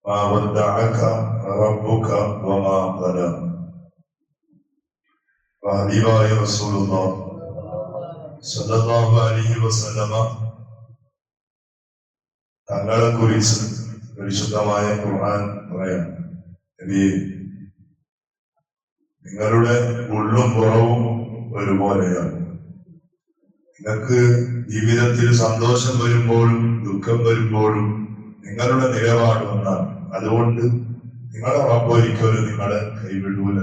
ما ودعك ربك وما قلى. ഹബീബായ റസൂലുള്ളാഹി സ്വല്ലല്ലാഹു അലൈഹി വസല്ലമ തങ്ങളെ കുറിച്ച് പരിശുദ്ധമായ ഖുർആൻ പറയാം. നിങ്ങളുടെ ഉള്ളും പുറവും ഒരുപോലെയാണ്. നിങ്ങൾക്ക് ജീവിതത്തിൽ സന്തോഷം വരുമ്പോഴും ദുഃഖം വരുമ്പോഴും നിങ്ങളുടെ നിലപാട് ഒന്നാണ്. അതുകൊണ്ട് നിങ്ങളെ റബ്ബ് ഒരിക്കലും നിങ്ങളെ കൈവിടൂല.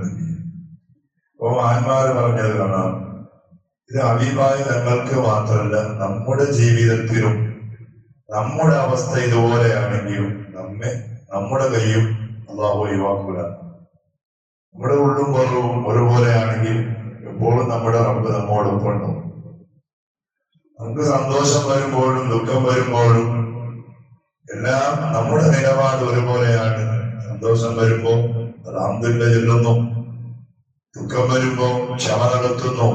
അപ്പൊ മഹാന്മാര് പറഞ്ഞത് കാണാം, ഇത് ഹബീബായ തങ്ങൾക്ക് മാത്രമല്ല, നമ്മുടെ ജീവിതത്തിലും നമ്മുടെ അവസ്ഥ ഇതുപോലെയാണെങ്കിലും നമ്മുടെ കൈയും അല്ലാഹു ഒഴിവാക്കൂല. നമ്മുടെ ഉള്ളും പുറവും ഒരുപോലെയാണെങ്കിൽ എപ്പോഴും നമ്മുടെ റബ്ബ് നമ്മോടൊപ്പം ഉണ്ടാവും. നമുക്ക് സന്തോഷം വരുമ്പോഴും ദുഃഖം വരുമ്പോഴും എല്ലാം നമ്മുടെ നിലപാട് ഒരുപോലെയാണ്. സന്തോഷം വരുമ്പോ അൽഹംദുലില്ലാഹ് ചൊല്ലുന്നു, ദുഃഖം വരുമ്പോ ക്ഷമ നടത്തുന്നു.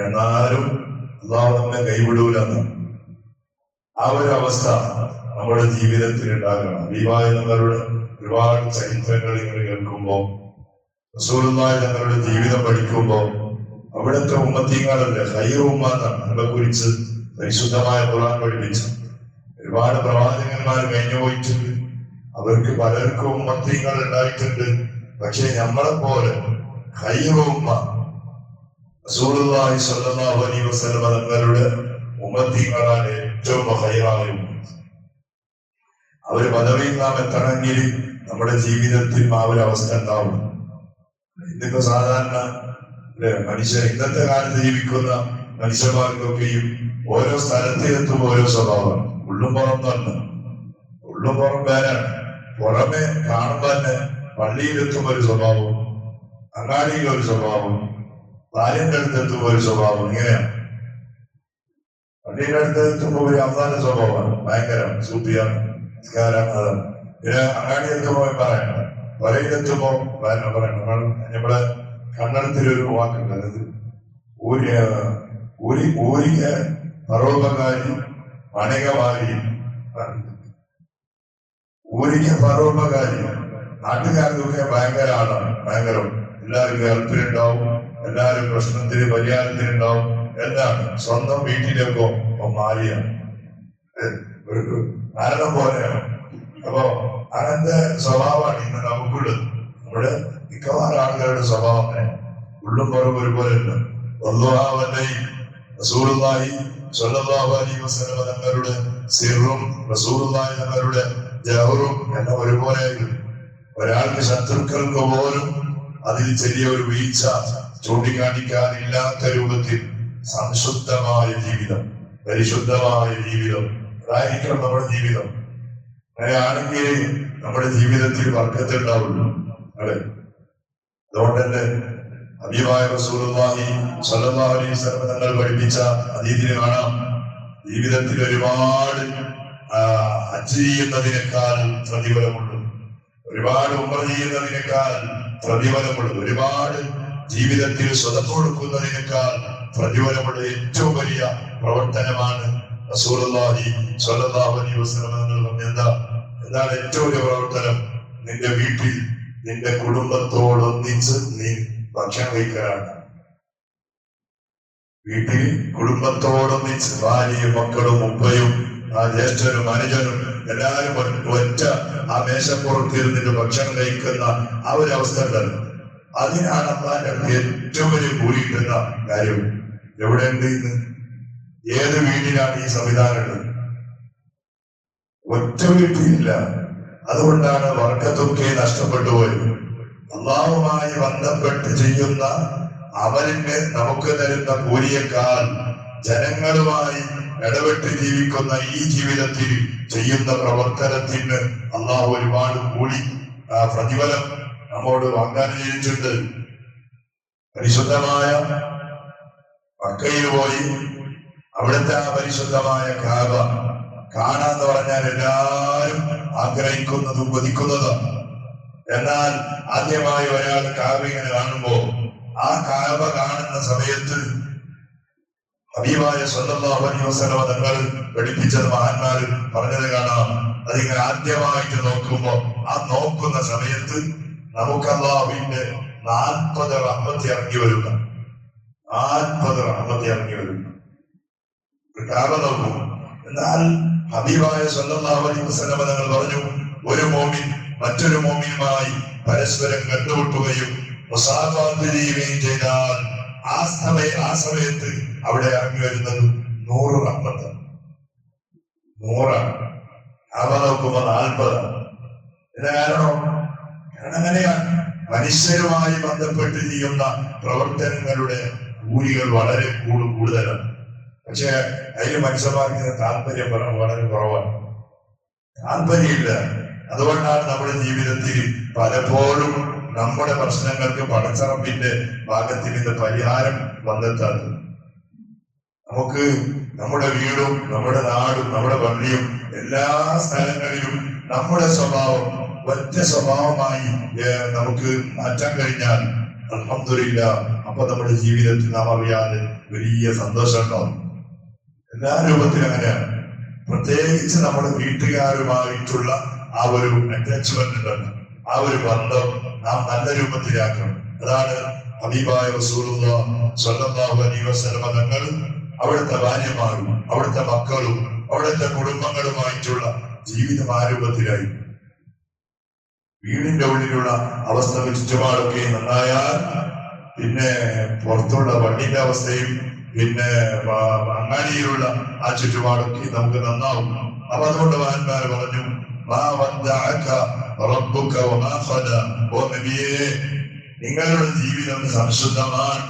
എന്നാലും അല്ലാഹു നമ്മെ കൈവിടൂലെന്ന് ആ ഒരു അവസ്ഥ നമ്മുടെ ജീവിതത്തിൽ ഉണ്ടാകണം. ഹബീബായ തങ്ങളുടെ ഒരുപാട് ചരിത്രങ്ങൾ ഇങ്ങനെ കേൾക്കുമ്പോ, റസൂലുള്ളാഹി തങ്ങളുടെ ജീവിതം പഠിക്കുമ്പോ അവിടുത്തെ ഉമ്മത്തീങ്ങളല്ലേ ഖൈറു ഉമ്മ എന്നാണ് നമ്മളെ കുറിച്ച് പരിശുദ്ധമായ ഖുർആൻ പഠിപ്പിച്ചു. ഒരുപാട് പ്രവാചകന്മാർ കഴിഞ്ഞു പോയിട്ടുണ്ട്, അവർക്ക് പലർക്കും ഉമ്മത്തീങ്ങൾ ഉണ്ടായിട്ടുണ്ട്. പക്ഷെ നമ്മളെ പോലെ ഖൈറു ഉമ്മ റസൂലുള്ളാഹി സ്വല്ലല്ലാഹു അലൈഹി വസല്ലം തങ്ങളുടെ ഉമ്മത്തീങ്ങളാണ് ഏറ്റവും ഖൈറായ ഉമ്മത്ത്. അവര് പദവിയിൽ നാം എത്തണമെങ്കിൽ നമ്മുടെ ജീവിതത്തിൽ ആ ഒരു അവസ്ഥ ഉണ്ടാവും. ഇന്നിപ്പോ സാധാരണ മനുഷ്യർ ഇന്നത്തെ കാലത്ത് ജീവിക്കുന്ന മനുഷ്യന്മാർക്കൊക്കെയും ഓരോ സ്ഥലത്തിലെത്തും ഓരോ സ്വഭാവമാണ്. ഉള്ളും പുറം തന്നെ, ഉള്ളും പുറം പേരാണ്. പുറമെ കാണുമ്പോ തന്നെ പള്ളിയിലെത്തും ഒരു സ്വഭാവം, അങ്ങാടിയിൽ ഒരു സ്വഭാവം, ഭാര്യന്റെ അടുത്തെത്തുമ്പോ ഒരു സ്വഭാവം. ഇങ്ങനെയാണ്. പള്ളിയുടെ അടുത്തെത്തുമ്പോ ഒരു അവസാന സ്വഭാവമാണ്, ഭയങ്കര സൂപ്പിയാണ്, അതാണ്. പിന്നെ അങ്ങാടി എത്തുമ്പോ പറയണം, വരയിലെത്തുമ്പോ പറയണം. നമ്മളെ കന്നഡത്തിലൊരു വാക്കുണ്ട്, അതായത് ഊരിക പരോപകാരി മണികവാരി. ഊരിക പരോപകാരി നാട്ടുകാർക്കൊക്കെ ഭയങ്കര ആളാണ്, ഭയങ്കരം. എല്ലാവരും ഹെൽപ്പിനുണ്ടാവും, എല്ലാവരും പ്രശ്നത്തിന് പരിഹാരത്തിനുണ്ടാവും. എന്താണ് സ്വന്തം വീട്ടിലേക്കോ മാറിയാണ്, ഒരു കാരണം പോലെയാണ്. അപ്പൊ അങ്ങനത്തെ സ്വഭാവമാണ് ഇന്ന് നമുക്കുള്ളത്. നമ്മുടെ മിക്കവാറും ആളുകളുടെ സ്വഭാവം ഉള്ളും പുറവും ഒരുപോലെ ഉണ്ട്. റസൂലുള്ളാഹി സ്വല്ലല്ലാഹു അലൈഹി വസല്ലം തങ്ങളുടെ സിറും റസൂലുള്ളാഹി തങ്ങളുടെ ജഹറും എല്ലാം ഒരുപോലെയായിരുന്നു. ഒരാൾക്ക് ശത്രുക്കൾക്ക് പോലും അതിൽ ചെറിയൊരു വീഴ്ച ചൂണ്ടിക്കാണിക്കാനില്ലാത്ത രൂപത്തിൽ സംശുദ്ധമായ ജീവിതം, പരിശുദ്ധമായ ജീവിതം, അതായിരിക്കണം നമ്മുടെ ജീവിതം. അങ്ങനെയാണെങ്കിൽ നമ്മുടെ ജീവിതത്തിൽ ബർക്കത്തുണ്ടാവുള്ളൂ. അല്ലെ? അതുകൊണ്ടല്ലേ ഹബീബായ റസൂലുള്ളാഹി സ്വല്ലല്ലാഹു അലൈഹി വസല്ലം തങ്ങൾ പഠിപ്പിച്ച ഹദീസിൽ കാണാം, ജീവിതത്തിൽ ഒരുപാട് ഹജ്ജ് ചെയ്യുന്നതിനേക്കാൾ പ്രതിഫലമുള്ളൂ, ഒരുപാട് ഉംറ ചെയ്യുന്നതിനേക്കാൾ പ്രതിഫലമുള്ളൂ, ഒരുപാട് ജീവിതത്തിൽ സ്വതക്ക കൊടുക്കുന്നതിനേക്കാൾ പ്രതിഫലമുള്ള ഏറ്റവും വലിയ പ്രവർത്തനമാണ് റസൂലുള്ളാഹി സ്വല്ലല്ലാഹു അലൈഹി വസല്ലം തങ്ങൾ പറഞ്ഞ എന്താണ് ഏറ്റവും വലിയ പ്രവർത്തനം? നിന്റെ വീട്ടിൽ നിന്റെ കുടുംബത്തോടൊന്നിച്ച് നീ ഭക്ഷണം കഴിക്കലാണ്. വീട്ടിൽ കുടുംബത്തോടൊന്നിച്ച് ഭാര്യയും മക്കളും ഉപ്പയും ആ ജ്യേഷ്ഠനും അനുജനും എല്ലാവരും ഒറ്റ ആ മേശപ്പുറത്തിരുന്നിട്ട് ഭക്ഷണം കഴിക്കുന്ന ആ ഒരു അവസ്ഥ ഉണ്ടല്ലോ, അതിനാണ് അള്ളാന്റെ ഏറ്റവും വലിയ കൂലി കിട്ടുന്ന കാര്യം. എവിടെയുണ്ട് ഇന്ന്? ഏത് വീട്ടിലാണ് ഈ സംവിധാനം ഉള്ളത്? ഒറ്റ വീട്ടിലില്ല. അതുകൊണ്ടാണ് ബർക്കത്തൊക്കെ നഷ്ടപ്പെട്ടു പോയത്. അള്ളാഹുമായി ബന്ധപ്പെട്ട് ചെയ്യുന്ന അവരിന് നമുക്ക് തരുന്ന കൂലിയേക്കാൾ ജനങ്ങളുമായി ഇടപെട്ട് ജീവിക്കുന്ന ഈ ജീവിതത്തിൽ ചെയ്യുന്ന പ്രവർത്തനത്തിന് അള്ളാഹു ഒരുപാട് കൂലി പ്രതിഫലം നമ്മോട് വാഗ്ദാനം ചെയ്തിട്ടുണ്ട്. പരിശുദ്ധമായ മക്കയിൽ പോയി അവിടുത്തെ ആ പരിശുദ്ധമായ കാബ കാണാന്ന് പറഞ്ഞാൽ എല്ലാവരും ആഗ്രഹിക്കുന്നതും കൊതിക്കുന്നതും. എന്നാൽ ആദ്യമായി ഒരാൾ കാബ ഇങ്ങനെ കാണുമ്പോ ആ കാബ കാണുന്ന സമയത്ത് ഹബീബായ സ്വല്ലല്ലാഹു അലൈഹി വസല്ലം തങ്ങൾ പഠിപ്പിച്ചത് മഹാന്മാർ പറഞ്ഞത് കാണാം. അതിങ്ങനെ ആദ്യമായിട്ട് നോക്കുമ്പോ ആ നോക്കുന്ന സമയത്ത് നമുക്ക് അല്ലാഹുവിന്റെ 40 റഹ്മത്ത് ഇറങ്ങി വരുന്ന 40 റഹ്മത്ത് ഇറങ്ങി വരുന്ന കാബ നോക്കും. എന്നാൽ ഹബീബായ സല്ലല്ലാഹു അലൈഹി വസല്ലം തങ്ങൾ പറഞ്ഞു, ഒരു മോമിൻ മറ്റൊരു മോമിനുമായി പരസ്പരം കണ്ടുമുട്ടുകയും മുസാഫഹത്ത് ചെയ്യുകയും ചെയ്താൽ ആ സമയത്ത് അവിടെ ഇറങ്ങി വരുന്നത് 100 റഹ്മത്ത്. 100 അവ നോക്കുമ്പോ 40. ഇതിന് കാരണം അങ്ങനെയാണ്. മനുഷ്യരുമായി ബന്ധപ്പെട്ട് ചെയ്യുന്ന പ്രവർത്തനങ്ങളുടെ കൂലികൾ വളരെ കൂടുതലാണ്. പക്ഷെ അതിന് മനുഷ്യന്മാർക്ക് താല്പര്യം വളരെ കുറവാണ്, താല്പര്യമില്ല. അതുകൊണ്ടാണ് നമ്മുടെ ജീവിതത്തിൽ പലപ്പോഴും നമ്മുടെ പ്രശ്നങ്ങൾക്ക് പടച്ചറപ്പിന്റെ ഭാഗത്തിൽ നിന്ന് പരിഹാരം വന്നെത്താത്തത്. നമുക്ക് നമ്മുടെ വീടും നമ്മുടെ നാടും നമ്മുടെ പള്ളിയും എല്ലാ സ്ഥലങ്ങളിലും നമ്മുടെ സ്വഭാവം ഒറ്റ സ്വഭാവമായി നമുക്ക് മാറ്റാൻ കഴിഞ്ഞാൽ അൽഹംദുലില്ലാ, അപ്പൊ നമ്മുടെ ജീവിതത്തിൽ നാം അറിയാതെ വലിയ സന്തോഷം ഉണ്ടാവും. എല്ലാ രൂപത്തിലും അങ്ങനെയാണ്. പ്രത്യേകിച്ച് നമ്മുടെ വീട്ടുകാരുമായിട്ടുള്ള ആ ഒരു അറ്റാച്ച്മെന്റ് ഉണ്ടല്ലോ, ആ ഒരു ബന്ധം നാം നല്ല രൂപത്തിലാക്കണം. അതാണ് ഹബീബായ റസൂലുള്ളാഹി സ്വല്ലല്ലാഹു അലൈഹി വസല്ലം തങ്ങൾ അവിടുത്തെ ഭാര്യമാരും അവിടുത്തെ മക്കളും അവിടുത്തെ കുടുംബങ്ങളുമായിട്ടുള്ള ജീവിതം ആ രൂപത്തിലായി. വീടിന്റെ ഉള്ളിലുള്ള അവസ്ഥ ചുറ്റുപാടൊക്കെ നന്നായാൽ പിന്നെ പുറത്തുള്ള വണ്ടിന്റെ അവസ്ഥയും പിന്നെ അങ്ങാടിയിലുള്ള ആ ചുറ്റുപാടൊക്കെ നമുക്ക് നന്നാവും. അപ്പൊ അതുകൊണ്ട് മഹാന്മാർ പറഞ്ഞു, ഓ നബിയേ, നിങ്ങളുടെ ജീവിതം സംശുദ്ധമാണ്,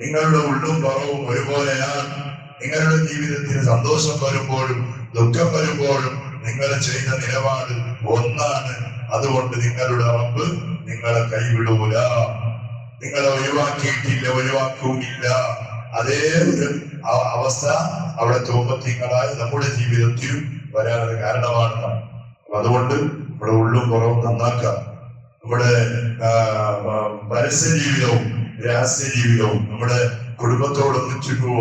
നിങ്ങളുടെ ഉള്ളും പുറവും ഒരുപോലെയാണ്. നിങ്ങളുടെ ജീവിതത്തിന് സന്തോഷം വരുമ്പോഴും ദുഃഖം വരുമ്പോഴും നിങ്ങൾ ചെയ്ത നിലപാട് ഒന്നാണ്. അതുകൊണ്ട് നിങ്ങളുടെ റബ്ബ് നിങ്ങളെ കൈവിടൂല, നിങ്ങളെ ഒഴിവാക്കിയിട്ടില്ല, ഒഴിവാക്കുകയില്ല. അതേ ഒരു അവസ്ഥ അവിടെ തോമ്പത്തിങ്ങളായ നമ്മുടെ ജീവിതത്തിലും വരാനുള്ള കാരണമാണ്. അതുകൊണ്ട് നമ്മുടെ ഉള്ളും പുറവും നന്നാക്കാം. നമ്മുടെ പരസ്യ ജീവിതവും രഹസ്യ ജീവിതവും നമ്മുടെ കുടുംബത്തോട്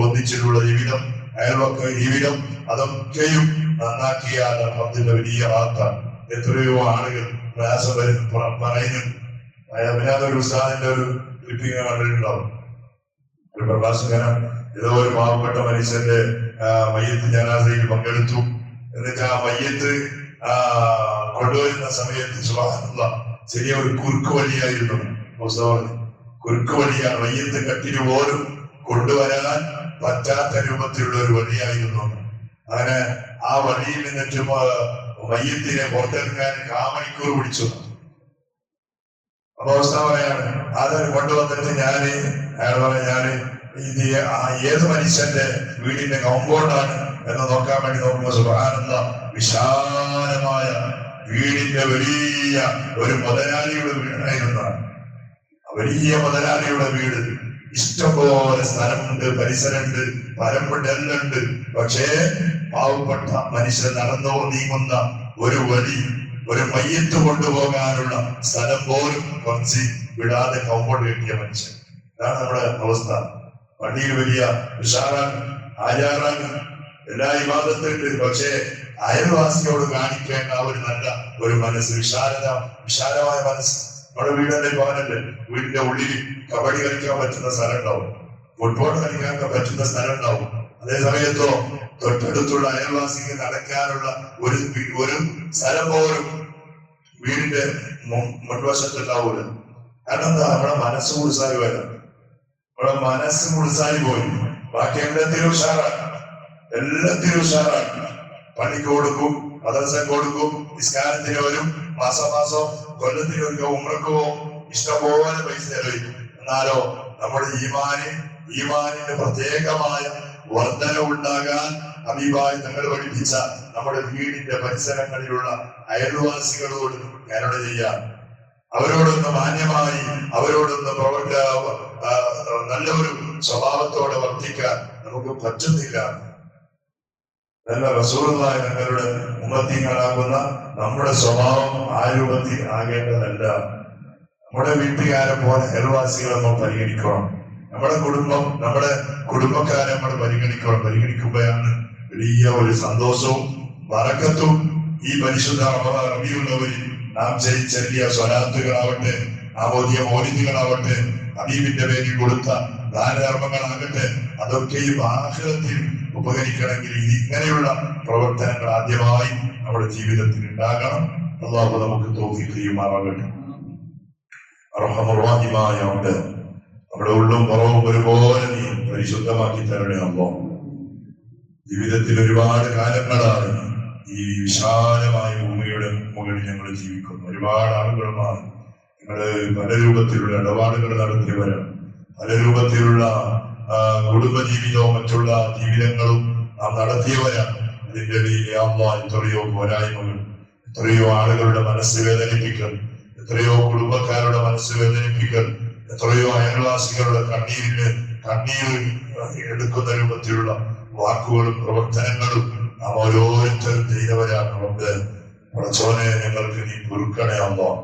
ഒന്നിച്ചിട്ടുള്ള ജീവിതം, അയൽവക്ക ജീവിതം, അതൊക്കെയും നന്നാക്കിയാൽ അതിന്റെ വലിയ വാർത്താൻ. എത്രയോ ആളുകൾ പ്രയാസം പറയുന്നു. ഒരു ഉസ്താദിന്റെ ഒരു ക്ലിപ്പിംഗ് കണ്ടിട്ടുണ്ടാവും. ഒരു പ്രഭാഷകനം ഏതോ ഒരു പാവപ്പെട്ട മനുഷ്യന്റെ മയ്യത്ത് ജനാസയിൽ പങ്കെടുത്തു. എന്നിട്ട് ആ മയ്യത്ത് കൊണ്ടുവരുന്ന സമയത്ത് സുബ്ഹാനല്ലാഹ് ചെറിയ ഒരു കുറുക്ക് വഴിയായിരുന്നു. കുറുക്ക് വഴിയാണ്, മയ്യത്ത് കട്ടിന് പോലും കൊണ്ടുവരാൻ പറ്റാത്ത രൂപത്തിലുള്ള ഒരു വഴിയായിരുന്നു. അങ്ങനെ ആ വഴിയിൽ നിന്നിട്ട് മയ്യത്തിനെ പുറത്തെടുക്കാൻ 1/4 മണിക്കൂർ പിടിച്ചു. അപ്പൊ അവസ്ഥ പറയാണ്, അത് കൊണ്ടുവന്നിട്ട് അയാൾ ഞാന് ഇത് ഏത് മനുഷ്യന്റെ വീടിന്റെ കോമ്പൗണ്ടാണ് എന്ന് നോക്കാൻ വേണ്ടി നോക്കുമ്പോൾ സുബ്ഹാനല്ലാഹ് വിശാലമായ വീടിന്റെ വലിയ ഒരു മുതലാളിയുടെ വീടായിരുന്നതാണ്. വലിയ മുതലാളിയുടെ വീട്, ഇഷ്ടംപോലെ സ്ഥലമുണ്ട്, പരിസരമുണ്ട്, പരമ്പുണ്ട്, എല്ലാം ഉണ്ട്. പക്ഷേ പാവപ്പെട്ട മനുഷ്യൻ നടന്നോ നീങ്ങുന്ന ഒരു വഴി, ഒരു മയ്യത്ത് കൊണ്ടുപോകാനുള്ള സ്ഥലം പോലും കുറച്ച് വിടാതെ കോമ്പൗണ്ട് കെട്ടിയ മനുഷ്യൻ. ഇതാണ് നമ്മുടെ അവസ്ഥ. പള്ളിയിൽ വലിയ ഉഷാറാണ്, ആചാറാണ്, എല്ലാ ഇബാദത്തുണ്ട്. പക്ഷേ അയൽവാസിയോട് കാണിക്കേണ്ട ഒരു നല്ല ഒരു മനസ്സ്, വിശാലമായ മനസ്സ്. നമ്മുടെ വീടിന്റെ ഭവനല്ലേ, വീടിന്റെ ഉള്ളിൽ കബഡി കളിക്കാൻ പറ്റുന്ന സ്ഥലം ഉണ്ടാവും, ഫുട്ബോൾ കളിക്കാൻ പറ്റുന്ന സ്ഥലം ഉണ്ടാവും. അതേ സമയത്തോ തൊട്ടടുത്തുള്ള അയൽവാസിക്ക് നടക്കാനുള്ള ഒരു സ്ഥലം പോലും വീടിന്റെ മുൻവശത്തുണ്ടാവൂല. കാരണം എന്താ? നമ്മുടെ മനസ്സ് കുളിസായി വരാം, നമ്മുടെ മനസ്സ് കുളിസായി പോയി. ബാക്കി എല്ലാത്തിനും ഉഷാറാണ്, എല്ലാത്തിനും ഉഷാറാണ്. പണിക്ക് കൊടുക്കും, മദ്രസ കൊടുക്കും, നിസ്കാരത്തിന് വരും, മാസം കൊല്ലത്തിനൊക്കെ ഉമ്രക്ക് പോകും, ഇഷ്ടംപോലെ പൈസ ചെലവിക്കും. എന്നാലോ നമ്മുടെ ഈമാനിന്റെ പ്രത്യേകമായ വർധന ഉണ്ടാകാൻ ഹബീബായി തങ്ങൾ പഠിപ്പിച്ച നമ്മുടെ വീടിന്റെ പരിസരങ്ങളിലുള്ള അയൽവാസികളോട് കരുണ ചെയ്യാൻ, അവരോടൊന്ന് മാന്യമായി, അവരോടൊന്ന് നല്ലൊരു സ്വഭാവത്തോടെ വർത്തിക്കാൻ നമുക്ക് പറ്റുന്നില്ല. നല്ല റസൂലുള്ളാഹി തങ്ങളുടെ ഉമ്മത്തികളാകുന്ന നമ്മുടെ സ്വഭാവം ആ രൂപത്തിൽ ആകേണ്ടതല്ല. നമ്മുടെ വീട്ടുകാരെ പോലെ അയൽവാസികളെ നമ്മൾ പരിഗണിക്കണം. നമ്മുടെ കുടുംബക്കാരെ നമ്മൾ പരിഗണിക്കണം. പരിഗണിക്കുമ്പോഴാണ് വലിയ ഒരു സന്തോഷവും ബറക്കത്തും ഈ പരിശുദ്ധ റബീഉൽ നാം ചെല്ലിയ സ്വലാത്തുകളാവട്ടെ, നാം ഓതിയ മൗലിദുകളാവട്ടെ, ഹബീബിന്റെ പേരിൽ കൊടുത്ത ദാനധർമ്മങ്ങളാകട്ടെ, അതൊക്കെയും ആഖിറത്തിൽ ഉപകരിക്കണമെങ്കിൽ ഇങ്ങനെയുള്ള പ്രവർത്തനങ്ങൾ ആദ്യമായി നമ്മുടെ ജീവിതത്തിൽ ഉണ്ടാകണം. അല്ലാഹു നമുക്ക് തൗഫീഖ് ചെയ്യുമാറാകട്ടെ. അർഹമുർ-റഹീമായ റബ്ബേ, നമ്മുടെ ഉള്ളും പുറവും ഒരുപോലെ നീ പരിശുദ്ധമാക്കി തരണേ അല്ലാഹ്. ജീവിതത്തിൽ ഒരുപാട് കാലങ്ങളായി ഈ വിശാലമായ ഭൂമിയുടെ മുകളിൽ ഞങ്ങൾ ജീവിക്കുന്നു. ഒരുപാട് ആളുകളുമായി ഞങ്ങള് പല രൂപത്തിലുള്ള ഇടപാടുകൾ നടത്തിയവരാണ്. പല രൂപത്തിലുള്ള കുടുംബജീവിതവും മറ്റുള്ള ജീവിതങ്ങളും നാം നടത്തിയവരാണ്. അതിന്റെ എത്രയോ പോരായ്മകൾ, എത്രയോ ആളുകളുടെ മനസ്സ് വേദനിപ്പിക്കൽ, എത്രയോ കുടുംബക്കാരുടെ മനസ്സ് വേദനിപ്പിക്കൽ, എത്രയോ അയൽവാസികളുടെ കണ്ണീർ എടുക്കുന്ന രൂപത്തിലുള്ള വാക്കുകളും പ്രവർത്തനങ്ങളും നാം ഓരോരുത്തരും ചെയ്തവരാണ്. പടച്ചോനെ, ഞങ്ങൾക്ക് നീ പൊറുക്കണേ അല്ലാഹ്,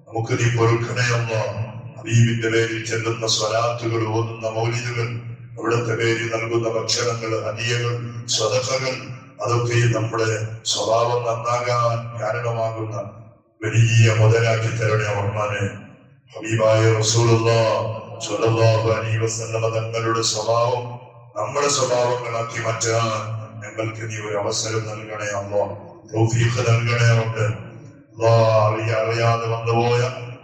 നമുക്ക് നീ പൊറുക്കണേ അല്ലാഹ്. ഹബീബിന്റെ പേരിൽ ചെല്ലുന്ന സ്വലാത്തുകൾ, ഓതുന്ന മൗലിദുകൾ, അവിടുത്തെ പേരിൽ നൽകുന്ന ഭക്ഷണങ്ങൾ, ഹദിയകൾ, സ്വദഖകൾ, അതൊക്കെ നമ്മുടെ സ്വഭാവം നന്നാകാൻ കാരണമാകുന്ന വലിയ മുതലാക്കി തരണേ റഹ്മാനെ. ഹബീബായ റസൂലുള്ളാഹി സ്വല്ലല്ലാഹു അലൈഹി വസല്ലം തങ്ങളുടെ സ്വഭാവം നമ്മുടെ സ്വഭാവങ്ങളാക്കി മാറ്റാൻ ഞങ്ങൾക്ക് നീ ഒരു അവസരം നൽകണേ അല്ലാഹ്, തൗഫീഖ് നൽകണേ അല്ലാഹ്. അറിയാതെ വന്നുപോയ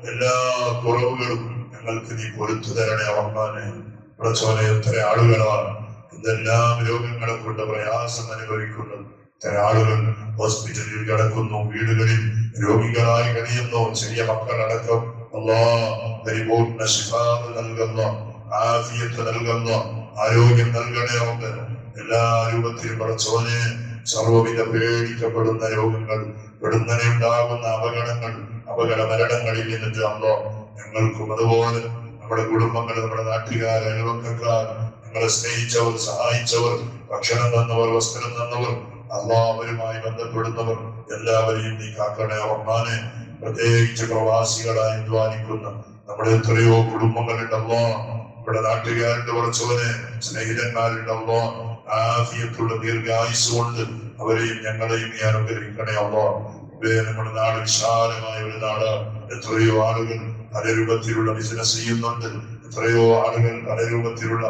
എല്ലാ കുറവുകളും ഞങ്ങൾക്ക് നീ പൊറുത്തു തരണേ റഹ്മാനെ. പടച്ചോനെ, എത്ര ആളുകളാണ് എന്തെല്ലാം രോഗങ്ങളെ കൊണ്ട് പ്രയാസം അനുഭവിക്കുന്നത്. ഇത്തരം ആളുകൾ ഹോസ്പിറ്റലിൽ കിടക്കുന്നു, വീടുകളിൽ രോഗികളായി കഴിയുന്നു, ചെറിയ മക്കളടക്കം. അല്ലാഹ് പരിപൂർണ്ണ ശിഫാ നൽകുന്ന, ആഫിയത്ത് നൽകുന്ന, ആരോഗ്യം നൽകണേ ഉണ്ട്. എല്ലാ രൂപത്തിലും പടച്ചോനെ, സർവ്വവിധ പേടിക്കപ്പെടുന്ന രോഗങ്ങൾ, പെടുന്നതിനെ ഉണ്ടാകുന്ന അപകട മരണങ്ങളിൽ നിന്നിട്ട് അല്ലാഹ് ഞങ്ങൾക്കും അതുപോലെ നമ്മുടെ കുടുംബങ്ങൾ, നമ്മുടെ നാട്ടുകാർ, അയൽവക്കക്കാർ, ഞങ്ങളെ സ്നേഹിച്ചവർ, സഹായിച്ചവർ, ഭക്ഷണം തന്നവർ, വസ്ത്രം തന്നവർ, അല്ലാഹ് അവരുമായി ബന്ധപ്പെടുന്നവർ എല്ലാവരെയും നീ കാക്കണേ റഹ്മാനെ. പ്രത്യേകിച്ച് പ്രവാസികളായി അധ്വാനിക്കുന്ന നമ്മുടെ എത്രയോ കുടുംബങ്ങളുണ്ടല്ലോ, നമ്മുടെ നാട്ടുകാരുടെ പടച്ചോനെ, സ്നേഹിതന്മാരുണ്ടല്ലോ, ആഫിയത്തുള്ള ദീർഘായുസ് കൊണ്ട് അവരെയും ഞങ്ങളെയും നീ അനുഗ്രഹിക്കണേ അല്ലാഹ്. നമ്മുടെ നാട് വിശാലമായ ഒരു നാട്. എത്രയോ ആളുകൾ പല രൂപത്തിലുള്ള ബിസിനസ് ചെയ്യുന്നുണ്ട്. എത്രയോ ആളുകൾ പല രൂപത്തിലുള്ള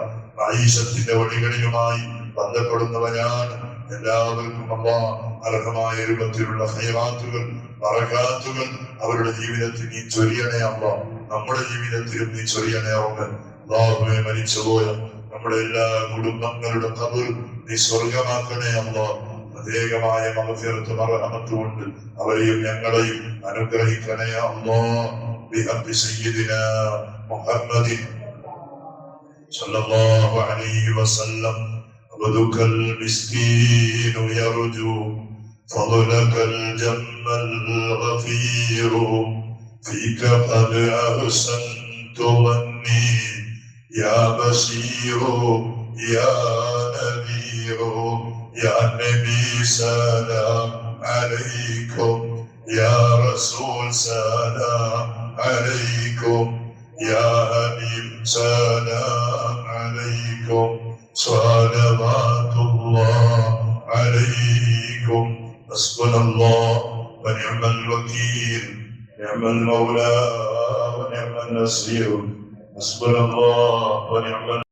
ആയിഷത്തിന്റെ വഴികളിലുമായി ബന്ധപ്പെടുന്നവരാണ്. എല്ലാവർക്കും അല്ലാഹ് അർഹമായ രൂപത്തിലുള്ള ഖൈറാത്തുകൾ, ബറകാത്തുകൾ അവരുടെ ജീവിതത്തിൽ നീ ചൊരിയണേ അല്ലാഹ്. നമ്മുടെ ജീവിതത്തിലും നീ ചൊരിയണേ അല്ലാഹുവേ. മരിച്ചുപോയ നമ്മുടെ എല്ലാ കുടുംബങ്ങളുടെ ഖബർ നീ സ്വർഗമാക്കണേ അല്ലാഹ്. പ്രത്യേകമായ മഗ്ഫിറത്തും റഹ്മത്തും കൊണ്ട് അവരെയും ഞങ്ങളെയും അനുഗ്രഹിക്കണേ അല്ലാഹ്. ബിഹഖി സയ്യിദിനാ മുഹമ്മദിൻ സല്ലല്ലാഹു അലൈഹി വസല്ലം. عبدك المسكين يرجو فضلك الجم الغفير فيك قد أحسنت ظني يا بشير يا نذير يا نبي سلام عليكم يا رسول سلام عليكم يا حبيب سلام عليكم صلوات الله عليكم. حسبنا الله ونعم الوكيل، نعم المولى ونعم النصير. حسبنا الله ونعم